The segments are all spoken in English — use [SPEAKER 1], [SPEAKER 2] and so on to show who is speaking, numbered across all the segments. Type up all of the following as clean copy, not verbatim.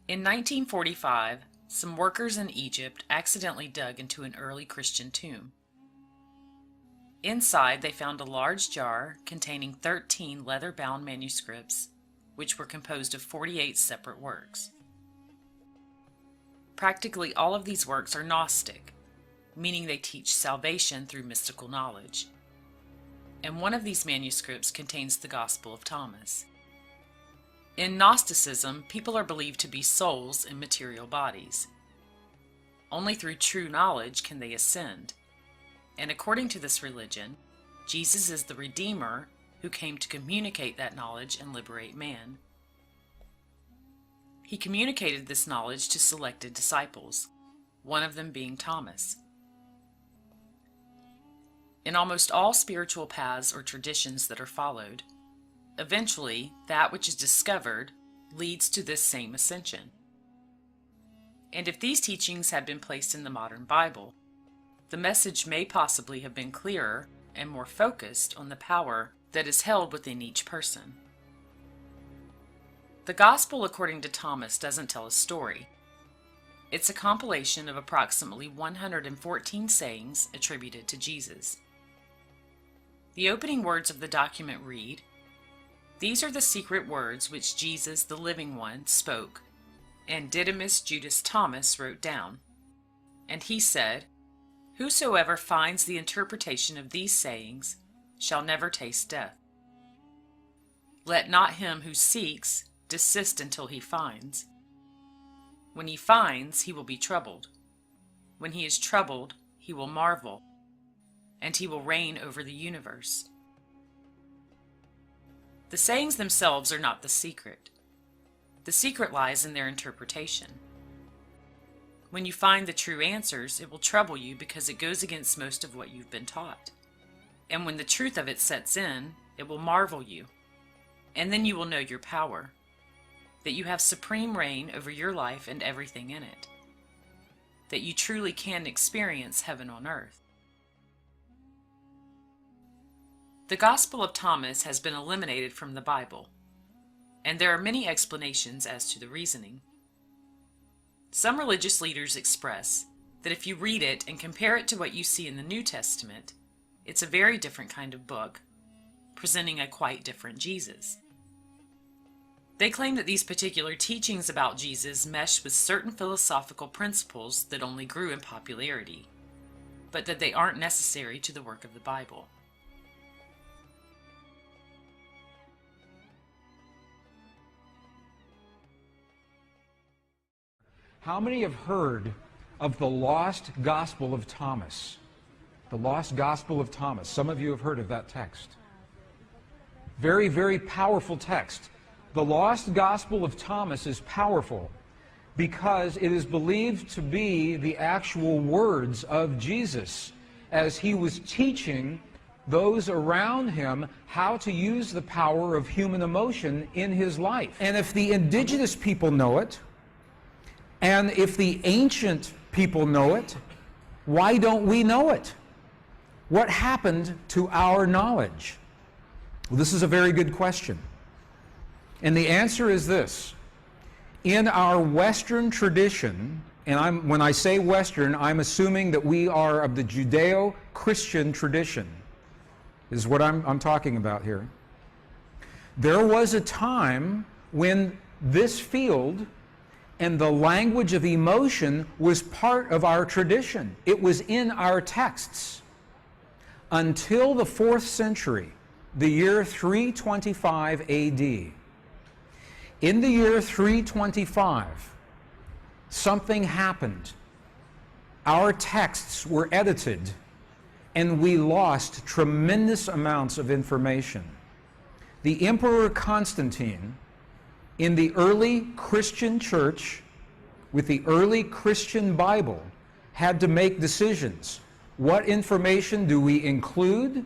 [SPEAKER 1] In 1945, some workers in Egypt accidentally dug into an early Christian tomb. Inside, they found a large jar containing 13 leather-bound manuscripts, which were composed of 48 separate works. Practically all of these works are Gnostic, meaning they teach salvation through mystical knowledge. And one of these manuscripts contains the Gospel of Thomas. In Gnosticism, people are believed to be souls in material bodies. Only through true knowledge can they ascend. And according to this religion, Jesus is the Redeemer who came to communicate that knowledge and liberate man. He communicated this knowledge to selected disciples, one of them being Thomas. In almost all spiritual paths or traditions that are followed, eventually, that which is discovered leads to this same ascension. And if these teachings had been placed in the modern Bible, the message may possibly have been clearer and more focused on the power that is held within each person. The Gospel according to Thomas doesn't tell a story. It's a compilation of approximately 114 sayings attributed to Jesus. The opening words of the document read, "These are the secret words which Jesus, the living one, spoke, and Didymus Judas Thomas wrote down. And he said, Whosoever finds the interpretation of these sayings shall never taste death. Let not him who seeks desist until he finds. When he finds, he will be troubled. When he is troubled, he will marvel, and he will reign over the universe." The sayings themselves are not the secret. The secret lies in their interpretation. When you find the true answers, it will trouble you because it goes against most of what you've been taught. And when the truth of it sets in, it will marvel you. And then you will know your power, that you have supreme reign over your life and everything in it, that you truly can experience heaven on earth. The Gospel of Thomas has been eliminated from the Bible, and there are many explanations as to the reasoning. Some religious leaders express that if you read it and compare it to what you see in the New Testament, it's a very different kind of book, presenting a quite different Jesus. They claim that these particular teachings about Jesus mesh with certain philosophical principles that only grew in popularity, but that they aren't necessary to the work of the Bible.
[SPEAKER 2] How many have heard of the lost Gospel of Thomas? The lost Gospel of Thomas. Some of you have heard of that text. Very, very powerful text. The lost Gospel of Thomas is powerful because it is believed to be the actual words of Jesus as he was teaching those around him how to use the power of human emotion in his life. And if the indigenous people know it, and if the ancient people know it, why don't we know it? What happened to our knowledge? Well, this is a very good question. And the answer is this. In our Western tradition, and when I say Western, I'm assuming that we are of the Judeo-Christian tradition, is what I'm talking about here. There was a time when this field and the language of emotion was part of our tradition. It was in our texts. Until the 4th century, the year 325 AD. In the year 325, something happened. Our texts were edited, and we lost tremendous amounts of information. The Emperor Constantine, in the early Christian church, with the early Christian Bible, had to make decisions. What information do we include?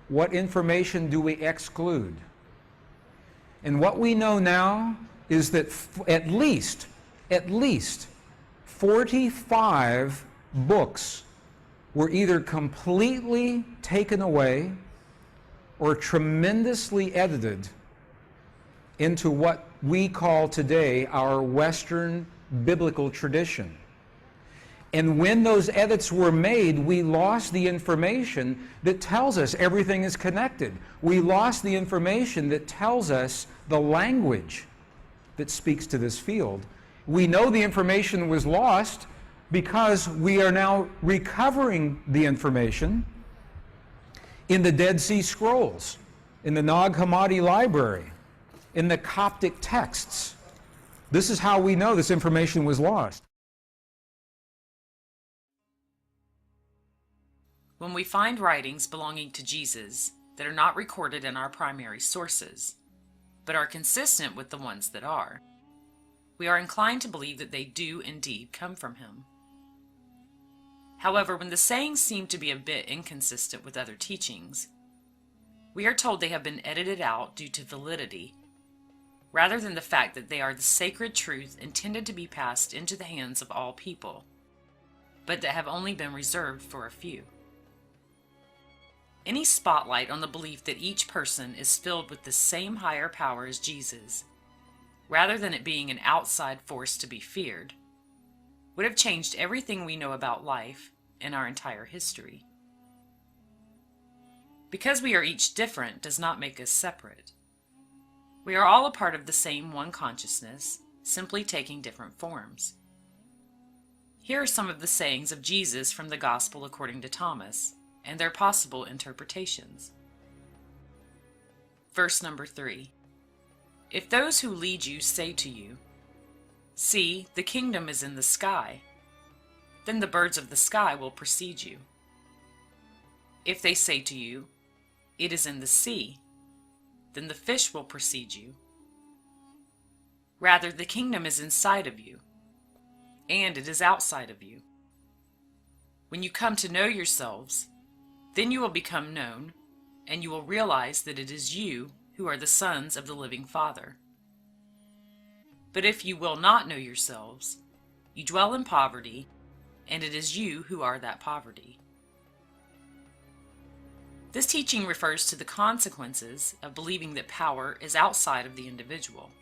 [SPEAKER 2] What information do we exclude? And what we know now is that at least 45 books were either completely taken away or tremendously edited into what we call today our Western biblical tradition. And when those edits were made, we lost the information that tells us everything is connected. We lost the information that tells us the language that speaks to this field. We know the information was lost because we are now recovering the information in the Dead Sea Scrolls, in the Nag Hammadi Library, in the Coptic texts. This is how we know this information was lost.
[SPEAKER 1] When we find writings belonging to Jesus that are not recorded in our primary sources, but are consistent with the ones that are, we are inclined to believe that they do indeed come from him. However, when the sayings seem to be a bit inconsistent with other teachings, we are told they have been edited out due to validity, rather than the fact that they are the sacred truth intended to be passed into the hands of all people, but that have only been reserved for a few. Any spotlight on the belief that each person is filled with the same higher power as Jesus, rather than it being an outside force to be feared, would have changed everything we know about life and our entire history. Because we are each different does not make us separate. We are all a part of the same one consciousness, simply taking different forms. Here are some of the sayings of Jesus from the Gospel according to Thomas, and their possible interpretations. Verse number 3. If those who lead you say to you, "See, the kingdom is in the sky," then the birds of the sky will precede you. If they say to you, "It is in the sea," then the fish will precede you. Rather, the kingdom is inside of you, and it is outside of you. When you come to know yourselves, then you will become known, and you will realize that it is you who are the sons of the living Father. But if you will not know yourselves, you dwell in poverty, and it is you who are that poverty. This teaching refers to the consequences of believing that power is outside of the individual.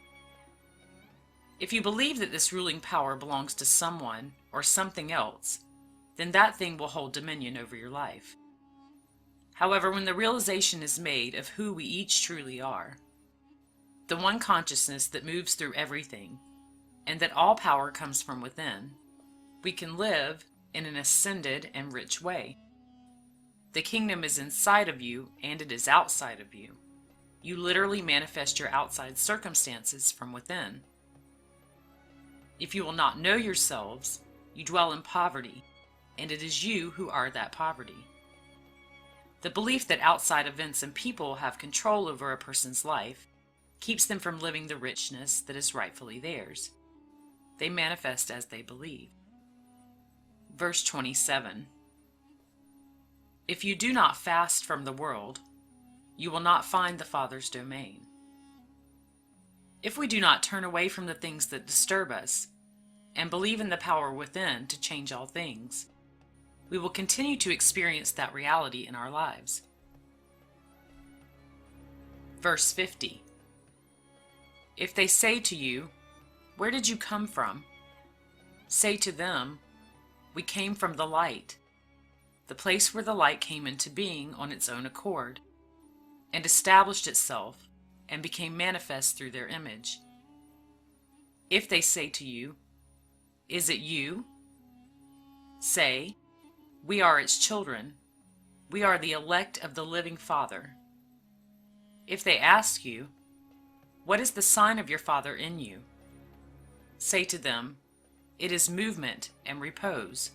[SPEAKER 1] If you believe that this ruling power belongs to someone or something else, then that thing will hold dominion over your life. However, when the realization is made of who we each truly are, the one consciousness that moves through everything, and that all power comes from within, we can live in an ascended and rich way. The kingdom is inside of you, and it is outside of you. You literally manifest your outside circumstances from within. If you will not know yourselves, you dwell in poverty, and it is you who are that poverty. The belief that outside events and people have control over a person's life keeps them from living the richness that is rightfully theirs. They manifest as they believe. Verse 27. If you do not fast from the world, you will not find the Father's domain. If we do not turn away from the things that disturb us and believe in the power within to change all things, we will continue to experience that reality in our lives. Verse 50. If they say to you, "Where did you come from?" say to them, "We came from the light," the place where the light came into being on its own accord, and established itself and became manifest through their image. If they say to you, "Is it you?" say, "We are its children. We are the elect of the living Father." If they ask you, "What is the sign of your Father in you?" say to them, "It is movement and repose."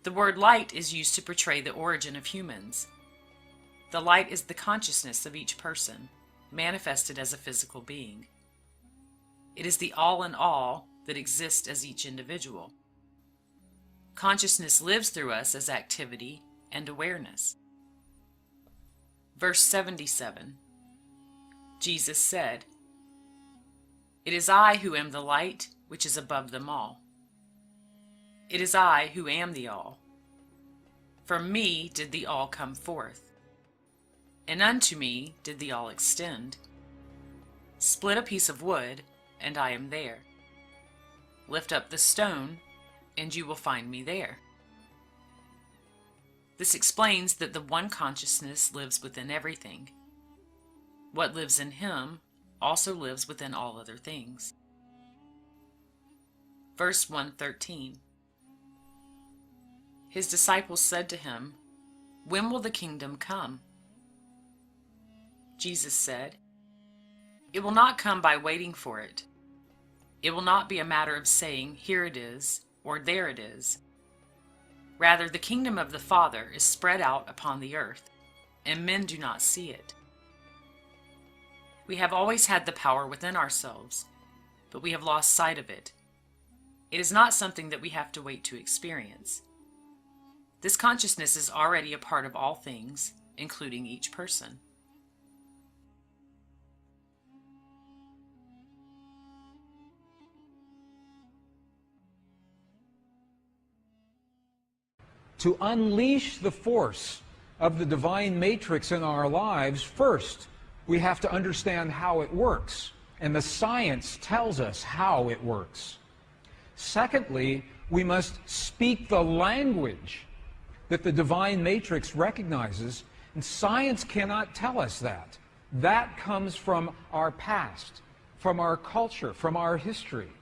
[SPEAKER 1] The word light is used to portray the origin of humans. The light is the consciousness of each person, manifested as a physical being. It is the all in all that exists as each individual. Consciousness lives through us as activity and awareness. Verse 77. Jesus said, "It is I who am the light which is above them all. It is I who am the all. From me did the all come forth, and unto me did the all extend, Split a piece of wood, and I am there. Lift up the stone, and you will find me there. This explains that the one consciousness lives within everything. What lives in him also lives within all other things. Verse 113. His disciples said to him, "When will the kingdom come?" Jesus said, "It will not come by waiting for it. It will not be a matter of saying, 'Here it is,' or 'There it is.' Rather, the kingdom of the Father is spread out upon the earth, and men do not see it. We have always had the power within ourselves, but we have lost sight of it. It is not something that we have to wait to experience. This consciousness is already a part of all things, including each person."
[SPEAKER 2] To unleash the force of the divine matrix in our lives, first, we have to understand how it works. And the science tells us how it works. Secondly, we must speak the language that the divine matrix recognizes, and science cannot tell us that. That comes from our past, from our culture, from our history,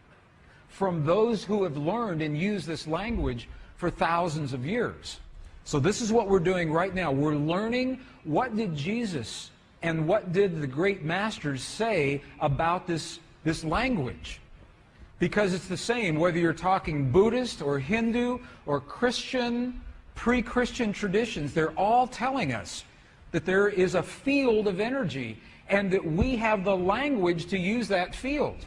[SPEAKER 2] from those who have learned and used this language for thousands of years. So this is what we're doing right now. We're learning what did Jesus and what did the great masters say about this language. Because it's the same whether you're talking Buddhist or Hindu or Christian, pre-Christian traditions. They're all telling us that there is a field of energy and that we have the language to use that field.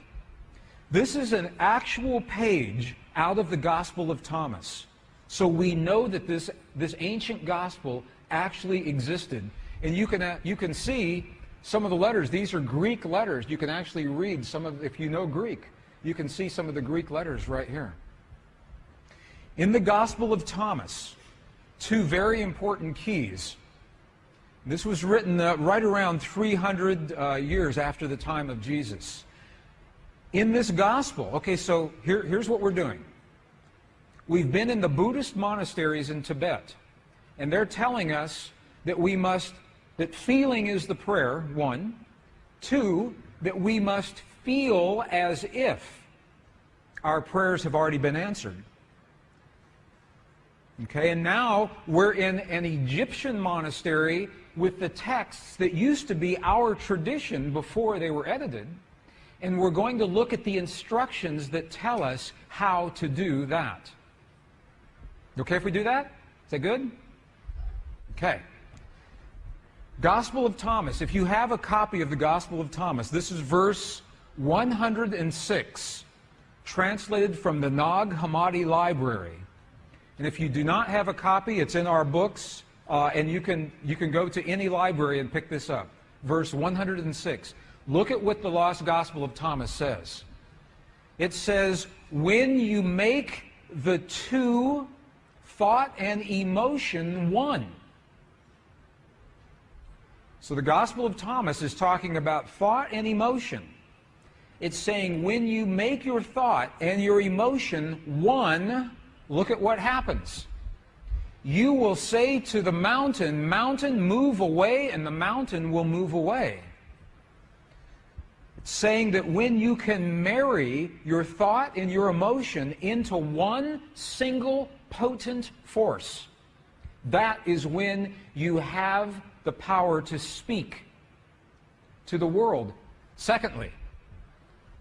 [SPEAKER 2] This is an actual page out of the Gospel of Thomas. So we know that this ancient gospel actually existed. And you can see some of the letters. These are Greek letters. You can actually read some of, if you know Greek, you can see some of the Greek letters right here. In the Gospel of Thomas, two very important keys. This was written right around 300 years after the time of Jesus. In this gospel, okay, so here's what we're doing. We've been in the Buddhist monasteries in Tibet, and they're telling us that that feeling is the prayer, one. Two, that we must feel as if our prayers have already been answered. Okay, and now we're in an Egyptian monastery with the texts that used to be our tradition before they were edited, and we're going to look at the instructions that tell us how to do that. Okay if we do that? Is that good? Okay. Gospel of Thomas. If you have a copy of the Gospel of Thomas, this is verse 106, translated from the Nag Hammadi Library. And if you do not have a copy, it's in our books, and you can go to any library and pick this up. Verse 106. Look at what the Lost Gospel of Thomas says. It says, "When you make the two, thought and emotion, one." So the Gospel of Thomas is talking about thought and emotion. It's saying when you make your thought and your emotion one, look at what happens. You will say to the mountain, "Mountain, move away," and the mountain will move away. It's saying that when you can marry your thought and your emotion into one single potent force, that is when you have the power to speak to the world. Secondly,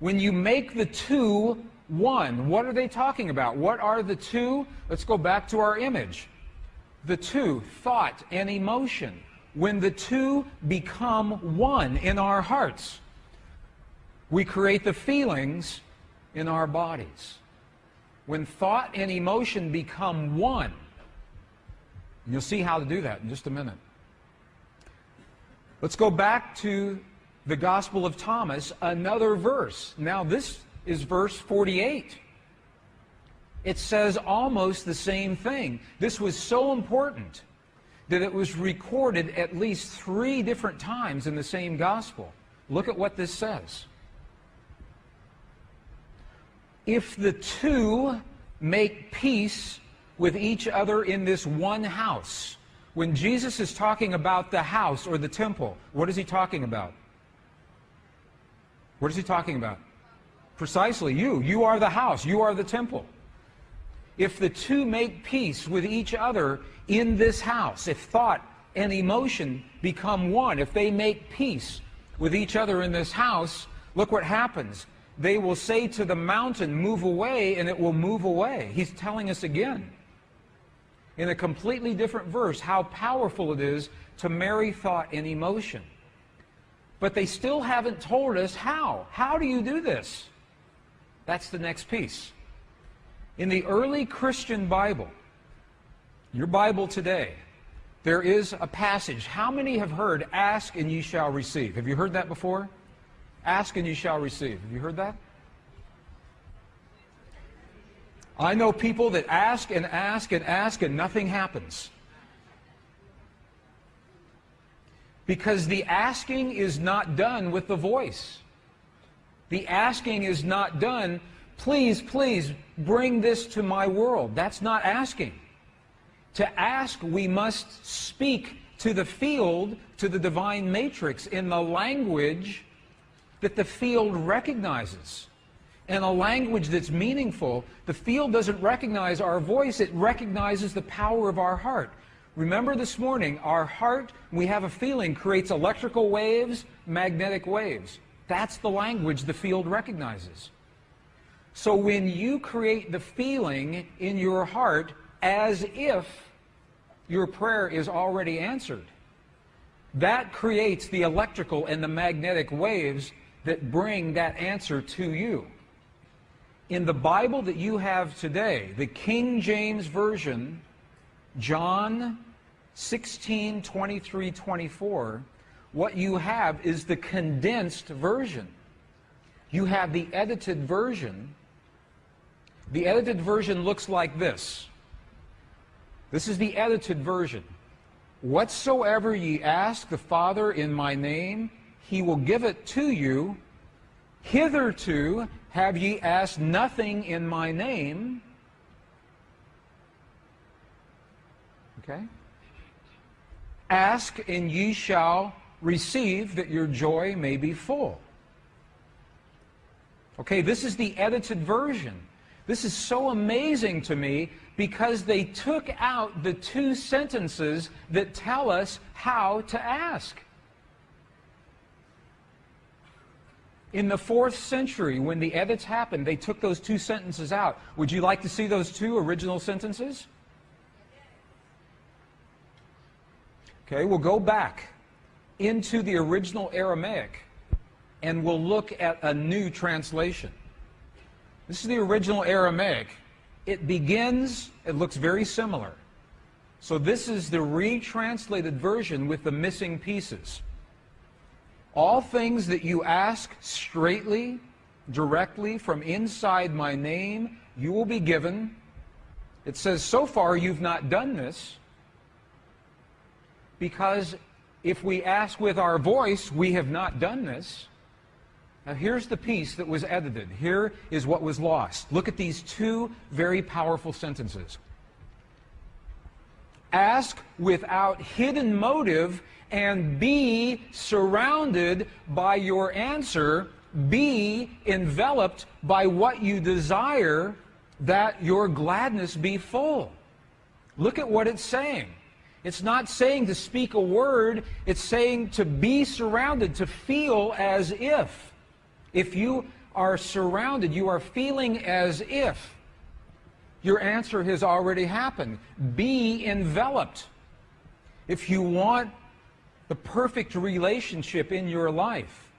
[SPEAKER 2] when you make the two one, what are they talking about? What are the two? Let's go back to our image. The two, thought and emotion. When the two become one in our hearts, we create the feelings in our bodies. When thought and emotion become one, and you'll see how to do that in just a minute. Let's go back to the Gospel of Thomas, another verse. Now this is verse 48. It says almost the same thing. This was so important that it was recorded at least 3 different times in the same Gospel. Look at what this says. If the two make peace with each other in this one house. When Jesus is talking about the house or the temple, what is he talking about? What is he talking about? Precisely you. You are the house. You are the temple. If the two make peace with each other in this house, if thought and emotion become one, if they make peace with each other in this house, look what happens. They will say to the mountain, move away, and it will move away. He's telling us again, in a completely different verse, how powerful it is to marry thought and emotion. But they still haven't told us how. How do you do this? That's the next piece. In the early Christian Bible, your Bible today, there is a passage. How many have heard, ask and ye shall receive? Have you heard that before? Ask and you shall receive. Have you heard that? I know people that ask and ask and ask and nothing happens. Because the asking is not done with the voice. The asking is not done, please, please, bring this to my world. That's not asking. To ask, we must speak to the field, to the divine matrix, in the language that the field recognizes. And a language that's meaningful. The field doesn't recognize our voice, it recognizes the power of our heart. Remember this morning, our heart, we have a feeling, creates electrical waves, magnetic waves. That's the language the field recognizes. So when you create the feeling in your heart as if your prayer is already answered, that creates the electrical and the magnetic waves that bring that answer to you. In the Bible that you have today, the King James Version, John 16, 23, 24, what you have is the condensed version. You have the edited version. The edited version looks like this. This is the edited version. Whatsoever ye ask the Father in my name, he will give it to you. Hitherto have ye asked nothing in my name. Okay? Ask and ye shall receive, that your joy may be full. Okay, this is the edited version. This is so amazing to me because they took out the two sentences that tell us how to ask. In the 4th century, when the edits happened, they took those two sentences out. Would you like to see those two original sentences? Okay, we'll go back into the original Aramaic and we'll look at a new translation. This is the original Aramaic. It begins, it looks very similar. So this is the retranslated version with the missing pieces. All things that you ask straightly, directly from inside my name, you will be given. It says, so far you've not done this, because if we ask with our voice, we have not done this. Now here's the piece that was edited. Here is what was lost. Look at these two very powerful sentences. Ask without hidden motive and be surrounded by your answer. Be enveloped by what you desire, that your gladness be full. Look at what it's saying. It's not saying to speak a word, it's saying to be surrounded, to feel as if. If you are surrounded, you are feeling as if your answer has already happened. Be enveloped. If you want the perfect relationship in your life,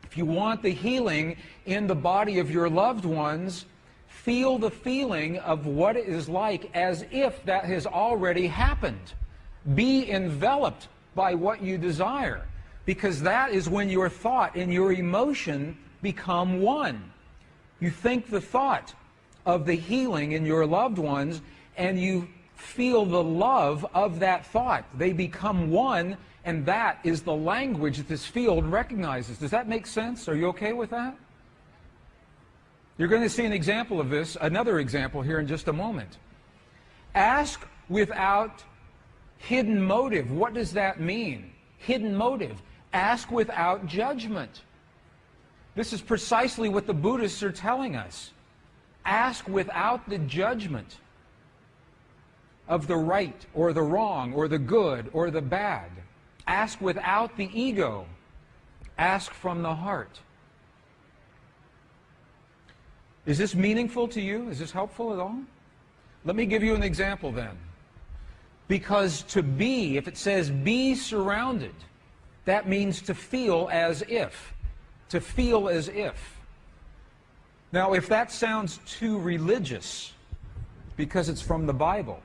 [SPEAKER 2] if you want the healing in the body of your loved ones, feel the feeling of what it is like as if that has already happened. Be enveloped by what you desire, because that is when your thought and your emotion become one. You think the thought of the healing in your loved ones, and you feel the love of that thought. They become one, And that is the language that this field recognizes. Does that make sense? Are you okay with that? You're going to see an example of this, another example here in just a moment. Ask without hidden motive. What does that mean? Hidden motive. Ask without judgment. This is precisely what the Buddhists are telling us. Ask without the judgment of the right or the wrong or the good or the bad. Ask without the ego. Ask from the heart. Is this meaningful to you? Is this helpful at all? Let me give you an example then. Because to be, if it says be surrounded, that means to feel as if. To feel as if. Now, if that sounds too religious, because it's from the Bible,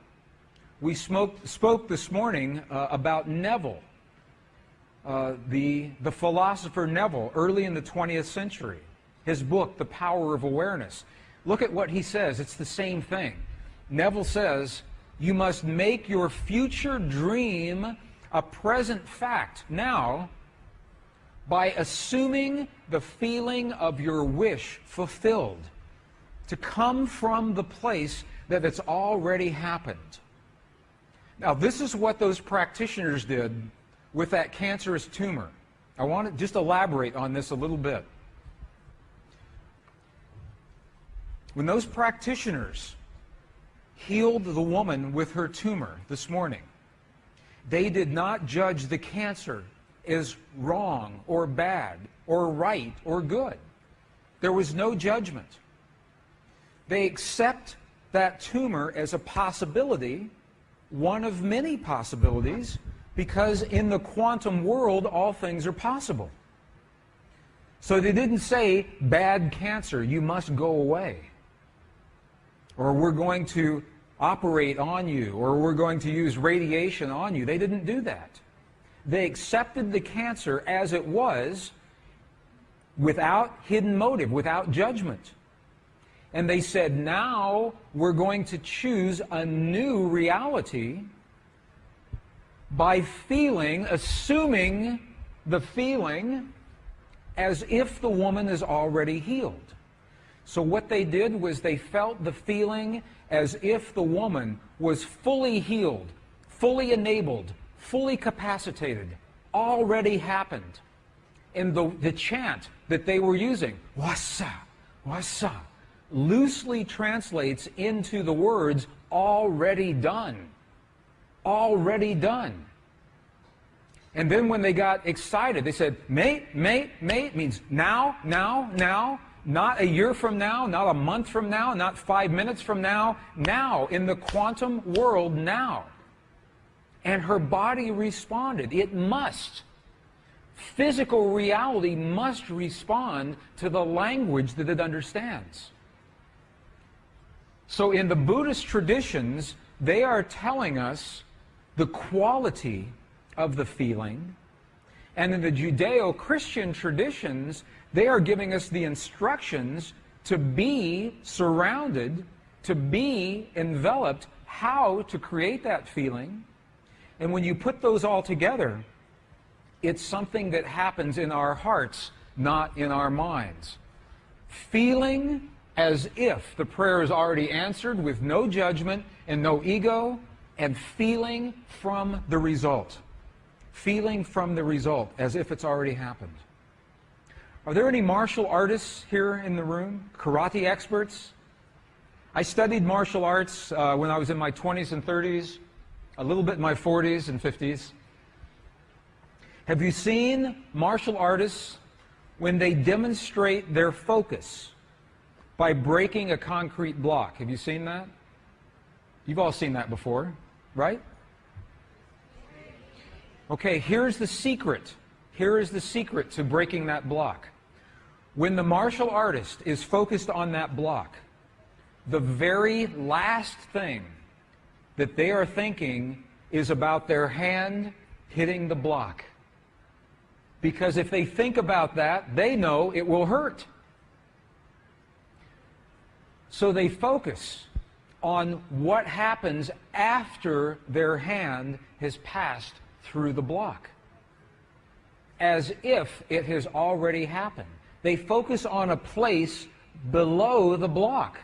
[SPEAKER 2] we spoke this morning about Neville, the philosopher Neville, early in the 20th century. His book, The Power of Awareness. Look at what he says. It's the same thing. Neville says, you must make your future dream a present fact now by assuming the feeling of your wish fulfilled to come from the place that it's already happened. Now, this is what those practitioners did with that cancerous tumor. I want to just elaborate on this a little bit. When those practitioners healed the woman with her tumor this morning, they did not judge the cancer as wrong or bad or right or good. There was no judgment. They accept that tumor as a possibility, one of many possibilities, because in the quantum world all things are possible. So they didn't say, bad cancer, you must go away. Or we're going to operate on you, or we're going to use radiation on you. They didn't do that. They accepted the cancer as it was, without hidden motive, without judgment. And they said, now we're going to choose a new reality by feeling, assuming the feeling as if the woman is already healed. So what they did was they felt the feeling as if the woman was fully healed, fully enabled, fully capacitated, already happened. And the chant that they were using, wasa, wasa, loosely translates into the words, already done. Already done. And then when they got excited, they said, mate, mate, mate, means now, now, now. Not a year from now, not a month from now, not 5 minutes from now. Now, in the quantum world, now. And her body responded. It must. Physical reality must respond to the language that it understands. So in the Buddhist traditions, they are telling us the quality of the feeling. And in the Judeo-Christian traditions, they are giving us the instructions to be surrounded, to be enveloped, how to create that feeling. And when you put those all together, it's something that happens in our hearts, not in our minds. Feeling as if the prayer is already answered with no judgment and no ego, and feeling from the result. Feeling from the result as if it's already happened. Are there any martial artists here in the room? Karate experts? I studied martial arts when I was in my 20s and 30s, a little bit in my 40s and 50s. Have you seen martial artists when they demonstrate their focus by breaking a concrete block? Have you seen that? You've all seen that before, right? Okay, here's the secret. Here is the secret to breaking that block. When the martial artist is focused on that block, the very last thing that they are thinking is about their hand hitting the block. Because if they think about that, they know it will hurt. So they focus on what happens after their hand has passed through the block. as if it has already happened. They focus on a place below the block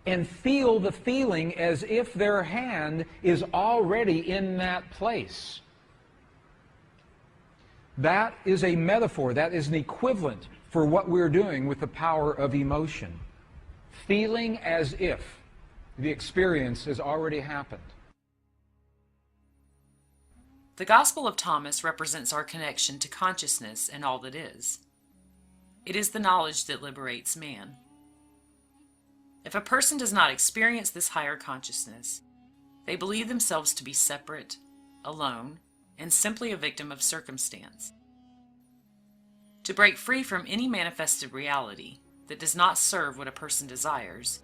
[SPEAKER 2] and feel the feeling as if their hand is already in that place. That is a metaphor, that is an equivalent for what we're doing with the power of emotion. Feeling as if the experience has already happened.
[SPEAKER 1] The Gospel of Thomas represents our connection to consciousness and all that is. It is the knowledge that liberates man. If a person does not experience this higher consciousness, they believe themselves to be separate, alone, and simply a victim of circumstance. To break free from any manifested reality that does not serve what a person desires,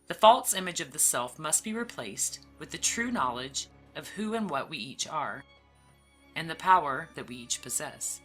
[SPEAKER 1] the false image of the self must be replaced with the true knowledge of who and what we each are, and the power that we each possess.